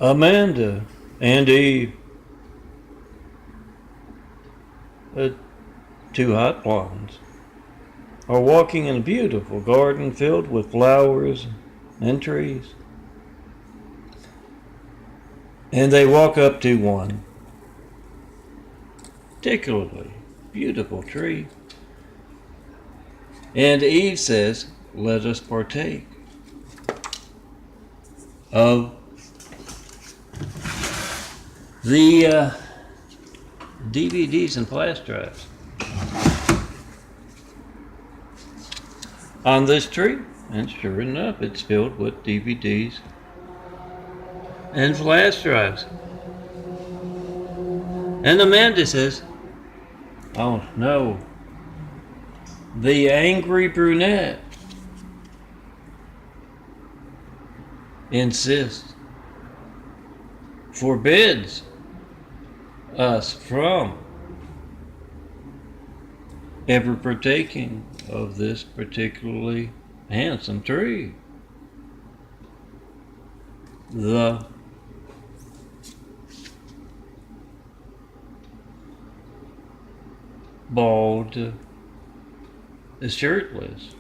Amanda and Eve, two hot blondes, are walking in a beautiful garden filled with flowers and trees. And they walk up to one particularly beautiful tree. And Eve says, "Let us partake of the DVDs and flash drives on this tree." And sure enough, it's filled with DVDs and flash drives. And Amanda says, "Oh no, the angry brunette insists, forbids us from ever partaking of this particularly handsome tree. The bald is shirtless.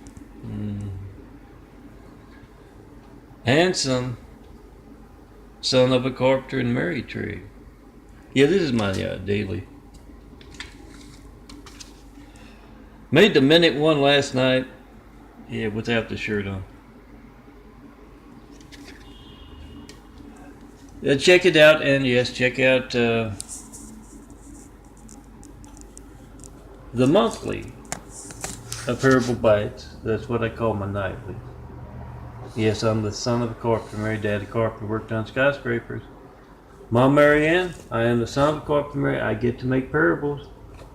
Handsome son of a carpenter and Mary tree." Yeah, this is my daily. Made the minute one last night. Yeah, without the shirt on. Check it out, and yes, check out the monthly Parable Bites. That's what I call my nightly. Yes, I'm the son of a carpenter. Mary, Daddy Carpenter, worked on skyscrapers. Mom, Mary Ann, I am the son of a carpenter. Mary, I get to make parables.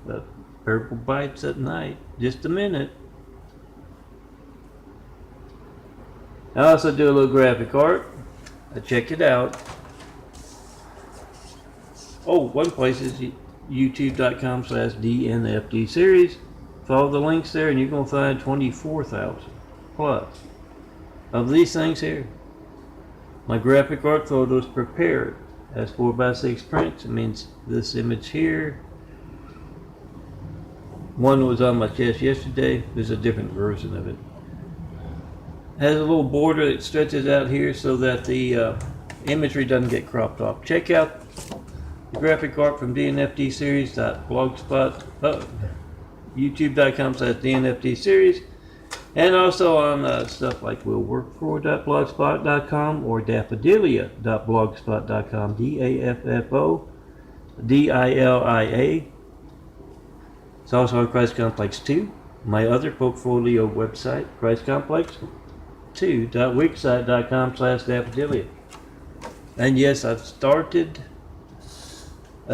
The Parable Bites at night. Just a minute. I also do a little graphic art. Check it out. Oh, one place is youtube.com/DNFD series. Follow the links there and you're going to find 24,000 plus of these things here. My graphic art photos prepared as 4x6 prints. It means this image here. One was on my chest yesterday. There's a different version of it. Has a little border that stretches out here so that the imagery doesn't get cropped off. Check out the graphic art from dnfdseries.blogspot, youtube.com/dnfd series, and also on stuff like willworkfor.blogspot.com or daffodilia.blogspot.com, DAFFODILIA. It's also on Christ Complex 2, my other portfolio website, christcomplex2.wixsite.com/daffodilia. And yes, I've started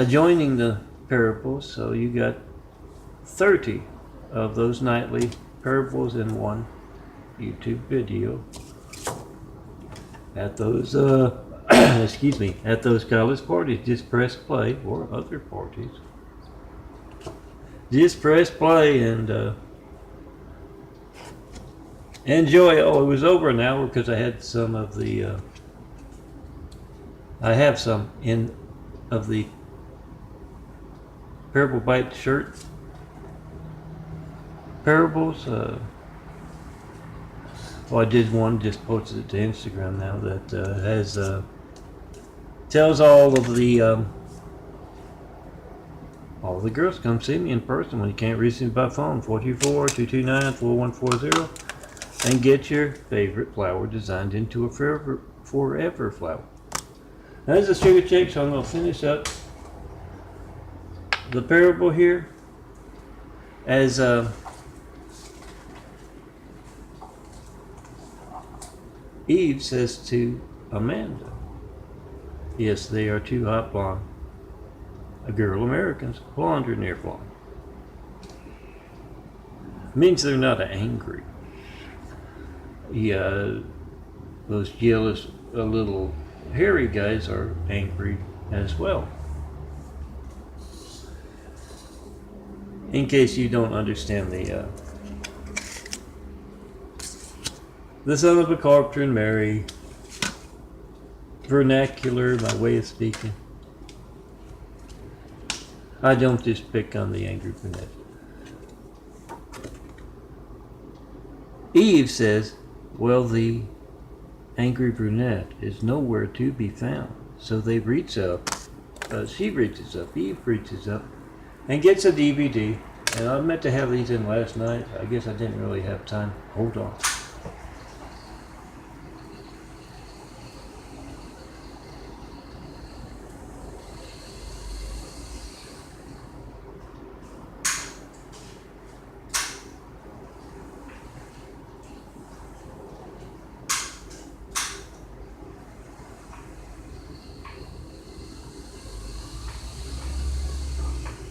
joining the parables, so you got 30 of those nightly parables in one YouTube video at those excuse me, at those college parties. Just press play, or other parties. Just press play and enjoy. Oh, it was over an hour because I had some of the I have some in of the Parable Bite shirt parables. Well, I did one, just posted it to Instagram now, that has tells all of the girls come see me in person when you can't reach me by phone. 424-229-4140, and get your favorite flower designed into a forever flower. Now, this is a sugar shake, so I'm going to finish up the parable here as Eve says to Amanda. Yes, they are two hot blonde girl Americans, blonde or near blonde. Means they're not angry. Yeah, those jealous little hairy guys are angry as well. In case you don't understand the son of a carpenter and Mary vernacular, my way of speaking. I don't just pick on the angry brunette. Eve says, well, the angry brunette is nowhere to be found. So they reach up, she reaches up, Eve reaches up, and gets a DVD. And I meant to have these in last night. I guess I didn't really have time. Hold on.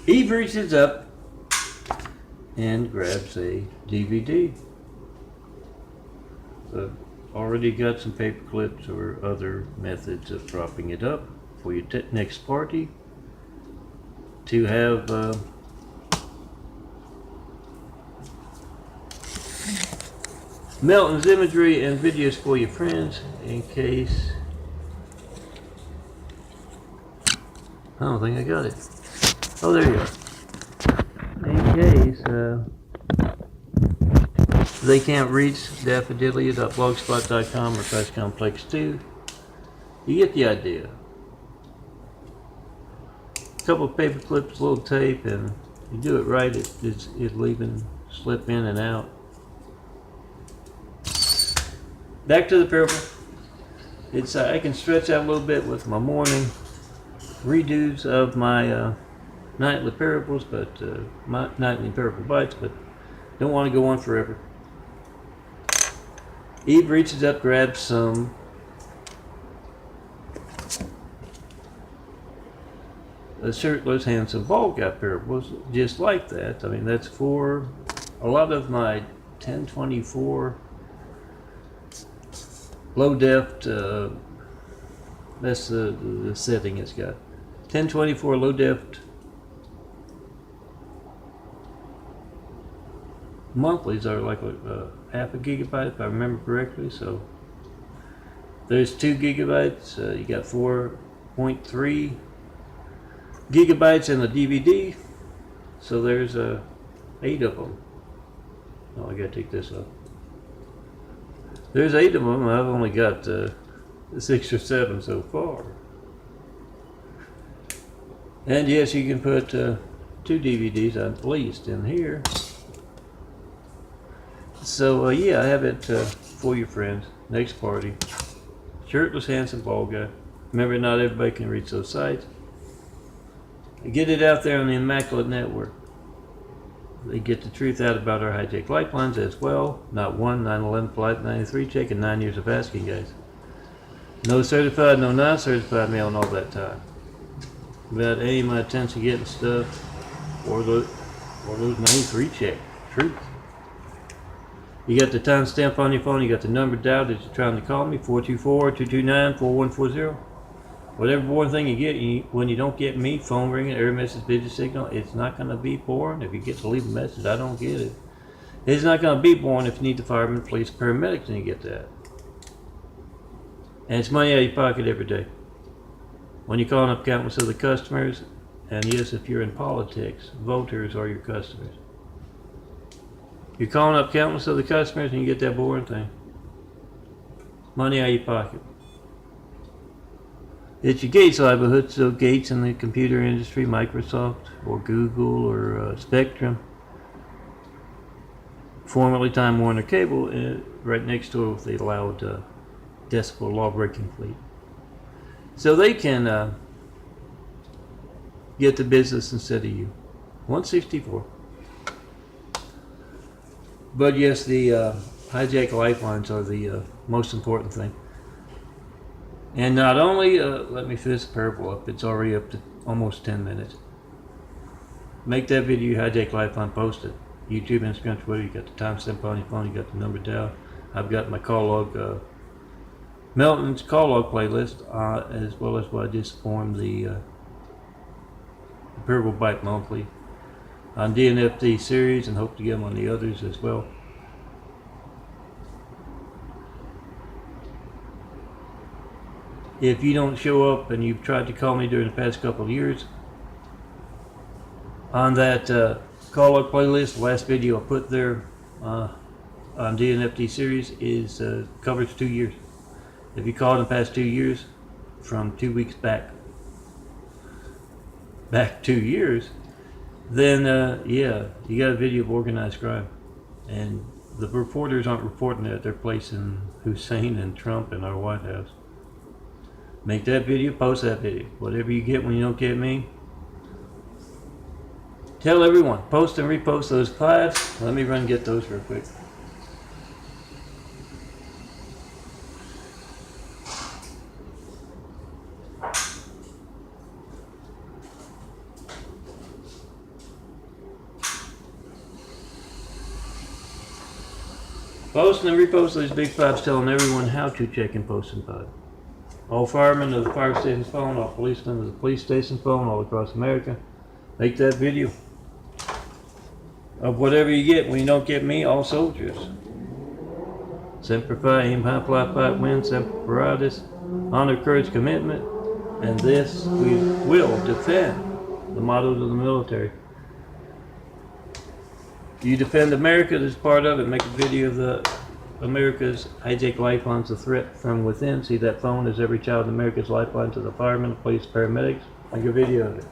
Eve reaches up and grabs a DVD. I've already got some paper clips or other methods of propping it up for your next party to have Melton's imagery and videos for your friends in case. I don't think I got it. Oh, there you are. In case they can't reach daffodillia.blogspot.com or Fast Complex 2, you get the idea. A couple of paper clips, a little tape, and you do it right, it'll even slip in and out. Back to the parable. It's I can stretch out a little bit with my morning redos of my nightly parables, but my nightly parable bites, but don't want to go on forever. Eve reaches up, grabs some Shirtless, handsome, bald guy parables, just like that. I mean, that's for a lot of my 1024 low def. That's the setting it's got. 1024 low def monthlies are like half a gigabyte, if I remember correctly. So there's 2 gigabytes. You got 4.3 gigabytes in the DVD. So there's 8 of them. Oh, I gotta take this off. There's 8 of them. I've only got 6 or 7 so far. And yes, you can put 2 DVDs at least in here. So yeah, I have it for your friends. Next party. Shirtless, handsome, bald guy. Remember, not everybody can reach those sites. Get it out there on the Immaculate Network. They get the truth out about our high-tech lifelines as well. Not 1, 9/11 Flight 93 check, and 9 years of asking, guys. No certified, no non-certified mail and all that time. About any of my attempts at getting stuff or those 93 check. Truth. You got the timestamp on your phone, you got the number dialed that you're trying to call me, 424-229-4140. Whatever boring thing you get, when you don't get me, phone ringing, error message, busy signal, it's not going to be boring. If you get to leave a message, I don't get it. It's not going to be boring if you need the firemen, police, paramedics, and you get that. And it's money out of your pocket every day. When you're calling up countless other customers, and yes, if you're in politics, voters are your customers. You're calling up countless other customers and you get that boring thing. Money out of your pocket. It's your Gates livelihood, so Gates in the computer industry, Microsoft, or Google, or Spectrum, formerly Time Warner Cable, right next door with the loud decibel law-breaking fleet. So they can get the business instead of you. 164. But yes, the hijack lifelines are the most important thing. And not only, let me finish the parable up, it's already up to almost 10 minutes. Make that video, hijack lifeline, post it. YouTube, Instagram, Twitter, you got the timestamp on your phone, you got the number down. I've got my call log, Melton's call log playlist, as well as what I just formed the Parable Bite Monthly on DNFD series, and hope to get them on the others as well. if you don't show up and you've tried to call me during the past couple of years, on that call-up playlist, the last video I put there on DNFT series is covers 2 years. If you called in the past 2 years, from 2 weeks back 2 years, then yeah, you got a video of organized crime. And the reporters aren't reporting that, they're placing Hussein and Trump in our White House. Make that video, post that video. Whatever you get when you don't get me, tell everyone. Post and repost those files. Let me run and get those real quick. Post and repost those big fives telling everyone how to check and post and pod. All firemen of the fire station phone, all policemen of the police station phone all across America. Make that video of whatever you get when you don't get me, all soldiers. Semper Fi, aim high, fly, fight, win, semper paratus, honor, courage, commitment, and this we will defend. The mottos of the military. You defend America, this is part of it. Make a video of the America's hijack lifelines, a threat from within. See that phone is every child in America's lifeline to the firemen, the police, paramedics. Make a video of it.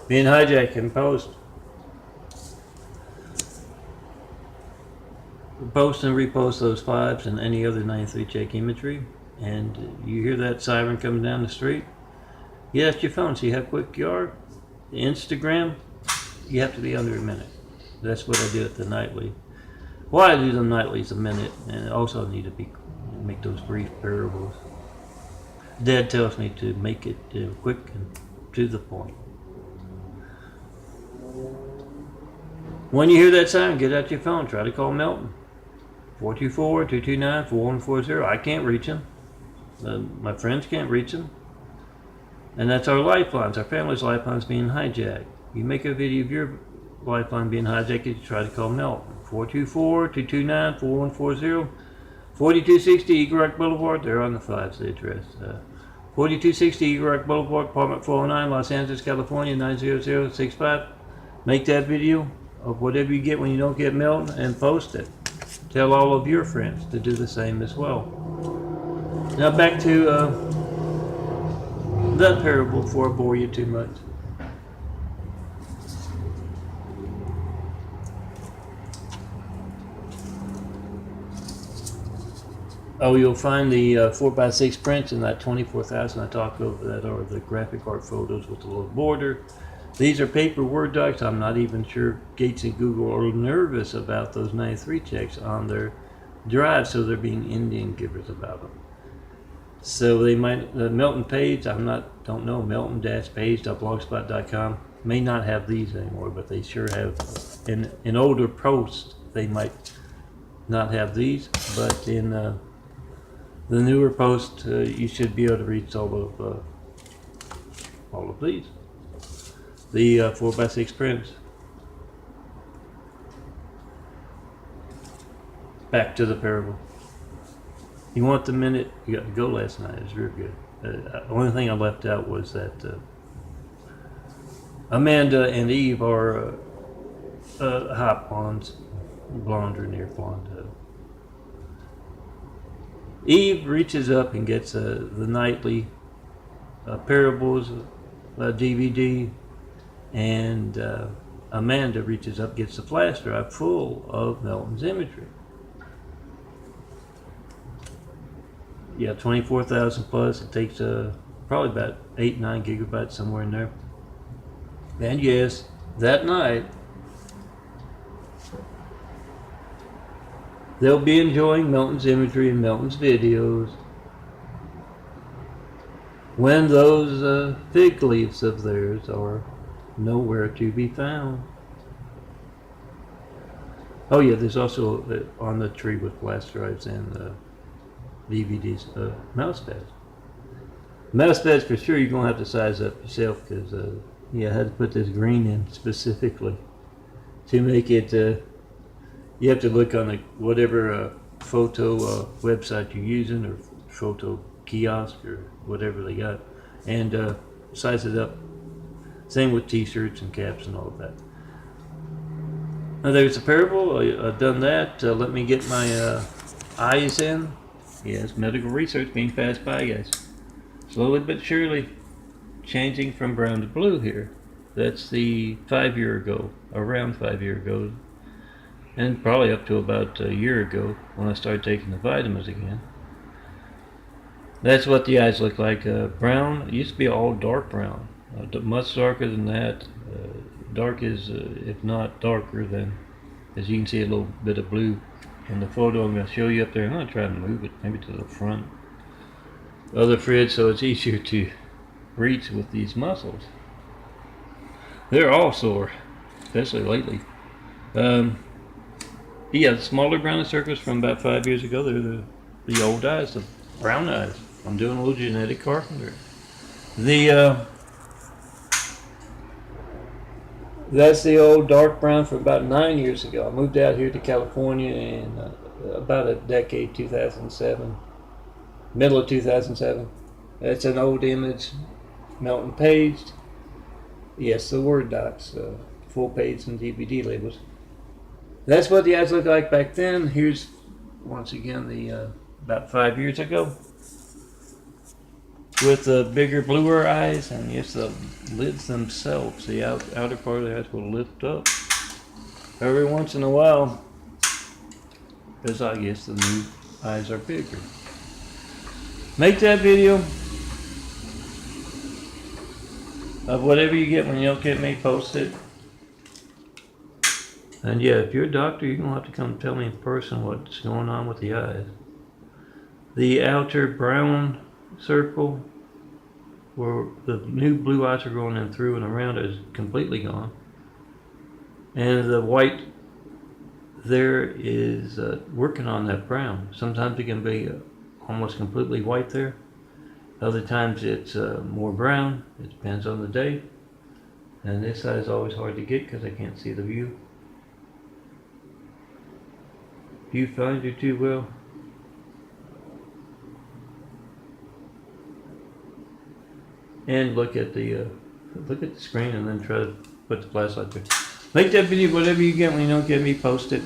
Being hijacked and post. Post and repost those fives and any other 93 check imagery. And you hear that siren coming down the street. You ask your phone, see how quick you are. The Instagram, you have to be under a minute. That's what I do at the nightly. Why I do the nightlies a minute, and I also need to make those brief parables. Dad tells me to make it quick and to the point. When you hear that sound, get out your phone. Try to call Melton. 424-229-4140. I can't reach him. My friends can't reach him. And that's our lifelines, our family's lifelines being hijacked. You make a video of your lifeline being hijacked, you try to call Melton. 424-229-4140. 4260 Eagle Rock Boulevard. They're on the fives, the address. 4260 Eagle Rock Boulevard, apartment 409, Los Angeles, California, 90065. Make that video of whatever you get when you don't get Melton and post it. Tell all of your friends to do the same as well. Now back to that parable before I bore you too much. Oh, you'll find the 4x6 prints in that 24,000 I talked over that are the graphic art photos with the little border. These are paper Word docs. I'm not even sure Gates and Google are nervous about those 93 checks on their drive, so they're being Indian givers about them. So they might, the Melton page, don't know, melton-page.blogspot.com may not have these anymore, but they sure have, in older posts, they might not have these, but in the newer post, you should be able to reach all of these. The 4x6 prints. Back to the parable. You want the minute? You got to go last night. It was real good. The only thing I left out was that Amanda and Eve are hot blondes, blonde or near blonde. Eve reaches up and gets the nightly parables DVD, and Amanda reaches up, gets the flash drive full of Melton's imagery. Yeah, 24,000 plus. It takes probably about 8-9 gigabytes, somewhere in there. And yes, that night they'll be enjoying Melton's imagery and Melton's videos when those fig leaves of theirs are nowhere to be found. Oh yeah, there's also on the tree with flash drives and DVDs, mouse pads. Mouse pads for sure you're going to have to size up yourself, because yeah, I had to put this green in specifically to make it, you have to look on whatever photo website you're using, or photo kiosk or whatever they got, and size it up. Same with t-shirts and caps and all of that. Now there's a parable. I've done that. Let me get my eyes in. Yes, medical research being passed by, guys. Slowly but surely changing from brown to blue here. That's the 5 year ago, around 5 year ago, and probably up to about a year ago when I started taking the vitamins again. That's what the eyes look like. Brown, it used to be all dark brown, much darker than that. Dark is, if not darker than, as you can see a little bit of blue in the photo I'm going to show you up there. I'm going to try to move it maybe to the front of the fridge so it's easier to reach with these muscles. They're all sore, especially lately. Yeah, the smaller brownish circles from about 5 years ago, they're the old eyes, the brown eyes. I'm doing a little genetic Carpenter. That's the old dark brown from about 9 years ago. I moved out here to California in about a decade, 2007, middle of 2007. That's an old image, melting paged. Yes, the Word docs, full page and DVD labels. That's what the eyes looked like back then. Here's, once again, the about 5 years ago. With the bigger, bluer eyes, and yes, the lids themselves, the outer part of the eyes will lift up every once in a while, because I guess the new eyes are bigger. Make that video of whatever you get when you don't get me, post it. And yeah, if you're a doctor, you're going to have to come tell me in person what's going on with the eyes. The outer brown circle where the new blue eyes are going in through and around is completely gone. And the white there is working on that brown. Sometimes it can be almost completely white there. Other times it's more brown. It depends on the day. And this side is always hard to get because I can't see the view. Viewfinder too well. And look at the screen and then try to put the flashlight there. Make that video, whatever you get when you don't get me, post it.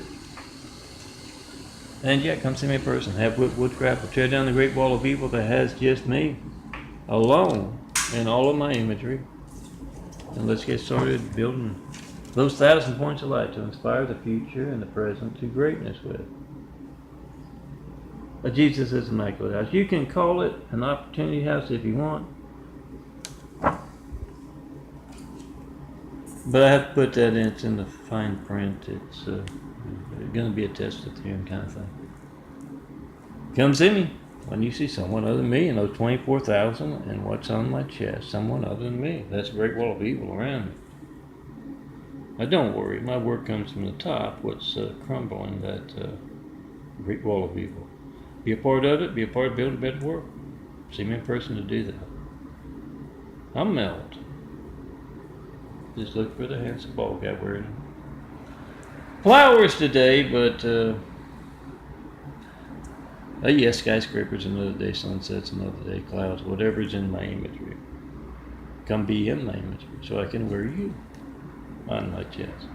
And yeah, come see me in person. Have woodcraft. We'll tear down the Great Wall of Evil that has just me alone in all of my imagery. And let's get started building those 1,000 points of light to inspire the future and the present to greatness with. A Jesus is Immaculate House. You can call it an opportunity house if you want. But I have to put that in, it's in the fine print. It's going to be a test of theorem kind of thing. Come see me when you see someone other than me and those 24,000 and what's on my chest. Someone other than me. That's a great wall of evil around me. Now don't worry, my work comes from the top. What's crumbling that great wall of evil. Be a part of it, be a part of building a better world. See me in person to do that. I'm melt. Just look for the handsome bald guy wearing flowers today, but yes, skyscrapers another day, sunsets another day, clouds, whatever's in my imagery. Come be in my imagery so I can wear you on my chest.